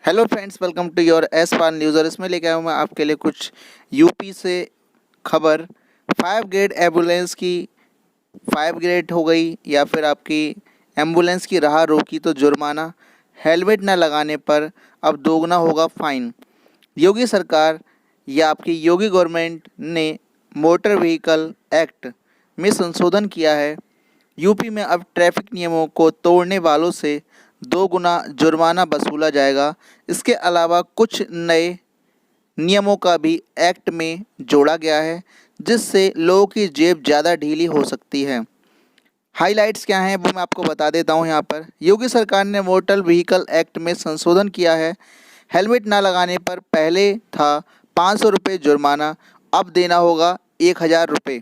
Hello friends, welcome to your एस पार news. और इसमें लेके आया हूँ मैं आपके लिए कुछ यूपी से खबर। 5 ग्रेड एम्बुलेंस की 5 ग्रेड हो गई या फिर आपकी एम्बुलेंस की राह रोकी तो जुर्माना, हेलमेट न लगाने पर अब दोगुना होगा फाइन। योगी सरकार या आपकी योगी गवर्नमेंट ने मोटर व्हीकल एक्ट में संशोधन किया है। यूपी में अब ट्रैफिक नियमों को तोड़ने वालों से 2 गुना जुर्माना वसूला जाएगा। इसके अलावा कुछ नए नियमों का भी एक्ट में जोड़ा गया है, जिससे लोगों की जेब ज़्यादा ढीली हो सकती है। हाइलाइट्स क्या हैं वो मैं आपको बता देता हूं। यहाँ पर योगी सरकार ने मोटर व्हीकल एक्ट में संशोधन किया है। हेलमेट ना लगाने पर पहले था 500 रुपये जुर्माना, अब देना होगा 1000 रुपये।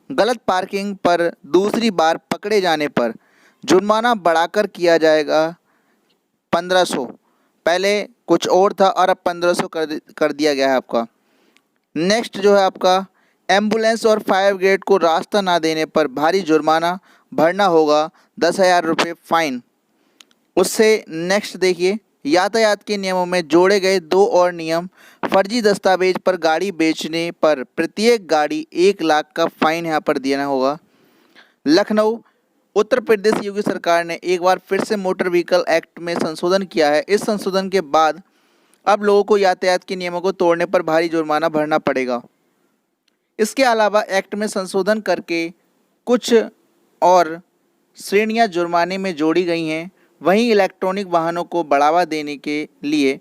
गलत पार्किंग पर दूसरी बार पकड़े जाने पर जुर्माना बढ़ाकर किया जाएगा 1500। पहले कुछ और था और अब 1500 कर दिया गया है आपका। नेक्स्ट जो है आपका, एम्बुलेंस और फायर ब्रिगेड को रास्ता ना देने पर भारी जुर्माना भरना होगा 10,000 रुपये फाइन। उससे नेक्स्ट देखिए, यातायात के नियमों में जोड़े गए 2 और नियम। फर्जी दस्तावेज पर गाड़ी बेचने पर प्रत्येक गाड़ी 1 लाख का फाइन यहाँ पर देना होगा। लखनऊ, उत्तर प्रदेश योगी सरकार ने एक बार फिर से मोटर व्हीकल एक्ट में संशोधन किया है। इस संशोधन के बाद अब लोगों को यातायात के नियमों को तोड़ने पर भारी जुर्माना भरना पड़ेगा। इसके अलावा एक्ट में संशोधन करके कुछ और श्रेणियां जुर्माने में जोड़ी गई हैं। वहीं इलेक्ट्रॉनिक वाहनों को बढ़ावा देने के लिए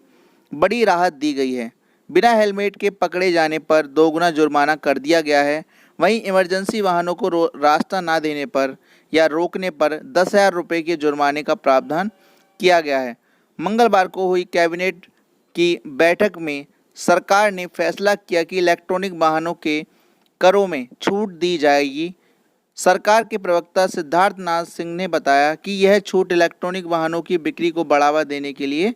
बड़ी राहत दी गई है। बिना हेलमेट के पकड़े जाने पर 2 गुना जुर्माना कर दिया गया है। वहीं इमरजेंसी वाहनों को रास्ता ना देने पर या रोकने पर 10,000 रुपये के जुर्माने का प्रावधान किया गया है। मंगलवार को हुई कैबिनेट की बैठक में सरकार ने फैसला किया कि इलेक्ट्रॉनिक वाहनों के करों में छूट दी जाएगी। सरकार के प्रवक्ता सिद्धार्थ नाथ सिंह ने बताया कि यह छूट इलेक्ट्रॉनिक वाहनों की बिक्री को बढ़ावा देने के लिए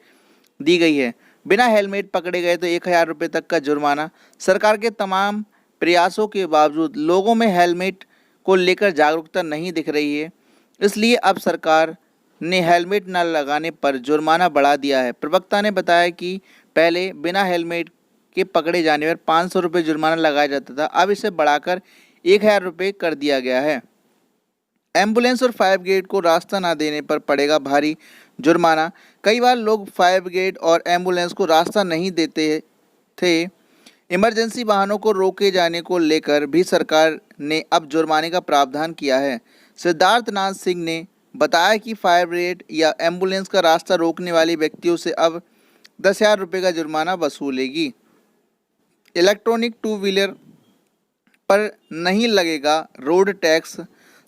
दी गई है। बिना हेलमेट पकड़े गए तो 1,000 रुपये तक का जुर्माना। सरकार के तमाम प्रयासों के बावजूद लोगों में हेलमेट को लेकर जागरूकता नहीं दिख रही है, इसलिए अब सरकार ने हेलमेट न लगाने पर जुर्माना बढ़ा दिया है। प्रवक्ता ने बताया कि पहले बिना हेलमेट के पकड़े जाने पर 500 रुपये जुर्माना लगाया जाता था, अब इसे बढ़ाकर 1,000 रुपये कर दिया गया है। एम्बुलेंस और फायर ब्रिगेड को रास्ता ना देने पर पड़ेगा भारी जुर्माना। कई बार लोग फायर ब्रिगेड और एम्बुलेंस को रास्ता नहीं देते थे। इमरजेंसी वाहनों को रोके जाने को लेकर भी सरकार ने अब जुर्माने का प्रावधान किया है। सिद्धार्थ नाथ सिंह ने बताया कि फायर ब्रिगेड या एम्बुलेंस का रास्ता रोकने वाले व्यक्तियों से अब 10,000 रुपये का जुर्माना वसूलेगी। इलेक्ट्रॉनिक टू व्हीलर पर नहीं लगेगा रोड टैक्स।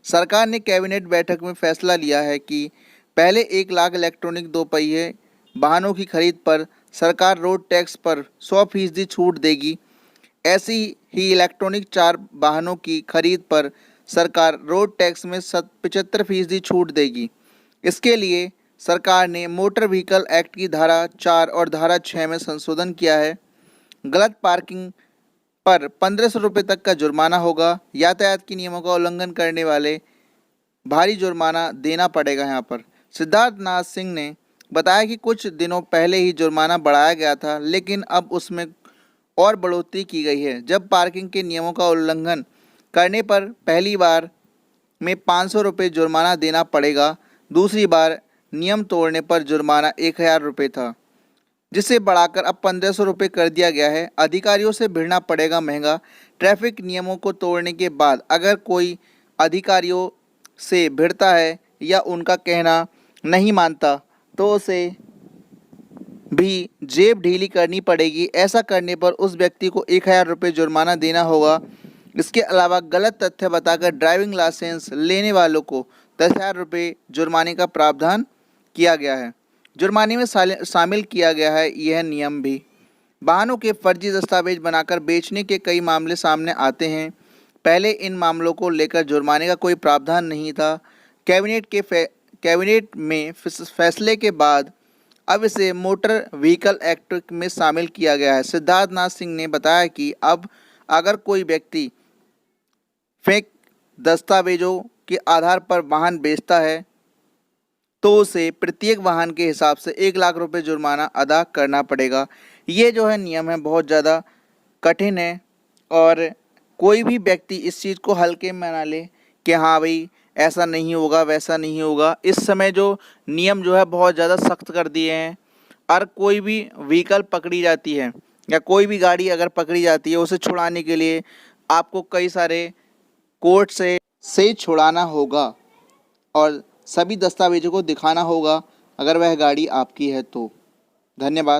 सरकार ने कैबिनेट बैठक में फैसला लिया है कि पहले 1 लाख इलेक्ट्रॉनिक 2 पहिए वाहनों की खरीद पर सरकार रोड टैक्स पर 100% छूट देगी। ऐसी ही इलेक्ट्रॉनिक 4 वाहनों की खरीद पर सरकार रोड टैक्स में 75% छूट देगी। इसके लिए सरकार ने मोटर व्हीकल एक्ट की धारा 4 और धारा 6 में संशोधन किया है। गलत पार्किंग पर 1,500 रुपये तक का जुर्माना होगा। यातायात के नियमों का उल्लंघन करने वाले भारी जुर्माना देना पड़ेगा। यहाँ पर सिद्धार्थ नाथ सिंह ने बताया कि कुछ दिनों पहले ही जुर्माना बढ़ाया गया था, लेकिन अब उसमें और बढ़ोतरी की गई है। जब पार्किंग के नियमों का उल्लंघन करने पर पहली बार में 500 रुपये जुर्माना देना पड़ेगा, दूसरी बार नियम तोड़ने पर जुर्माना 1,000 रुपये था, जिसे बढ़ाकर अब 1,500 रुपये कर दिया गया है। अधिकारियों से भिड़ना पड़ेगा महंगा। ट्रैफिक नियमों को तोड़ने के बाद अगर कोई अधिकारियों से भिड़ता है या उनका कहना नहीं मानता तो उसे भी जेब ढीली करनी पड़ेगी। ऐसा करने पर उस व्यक्ति को 1,000 रुपये जुर्माना देना होगा। इसके अलावा गलत तथ्य बताकर ड्राइविंग लाइसेंस लेने वालों को 10,000 रुपये जुर्माने का प्रावधान किया गया है। जुर्माने में शामिल किया गया है यह नियम भी। वाहनों के फर्जी दस्तावेज बनाकर बेचने के कई मामले सामने आते हैं। पहले इन मामलों को लेकर जुर्माने का कोई प्रावधान नहीं था। कैबिनेट में फैसले के बाद अब इसे मोटर व्हीकल एक्ट में शामिल किया गया है। सिद्धार्थ नाथ सिंह ने बताया कि अब अगर कोई व्यक्ति फेक दस्तावेजों के आधार पर वाहन बेचता है तो उसे प्रत्येक वाहन के हिसाब से 1 लाख रुपए जुर्माना अदा करना पड़ेगा। ये जो है नियम है बहुत ज़्यादा कठिन है और कोई भी व्यक्ति इस चीज़ को हल्के में ना ले कि हाँ भाई ऐसा नहीं होगा वैसा नहीं होगा। इस समय जो नियम जो है बहुत ज़्यादा सख्त कर दिए हैं और कोई भी व्हीकल पकड़ी जाती है या कोई भी गाड़ी अगर पकड़ी जाती है उसे छुड़ाने के लिए आपको कई सारे कोर्ट से छुड़ाना होगा और सभी दस्तावेजों को दिखाना होगा अगर वह गाड़ी आपकी है तो। धन्यवाद।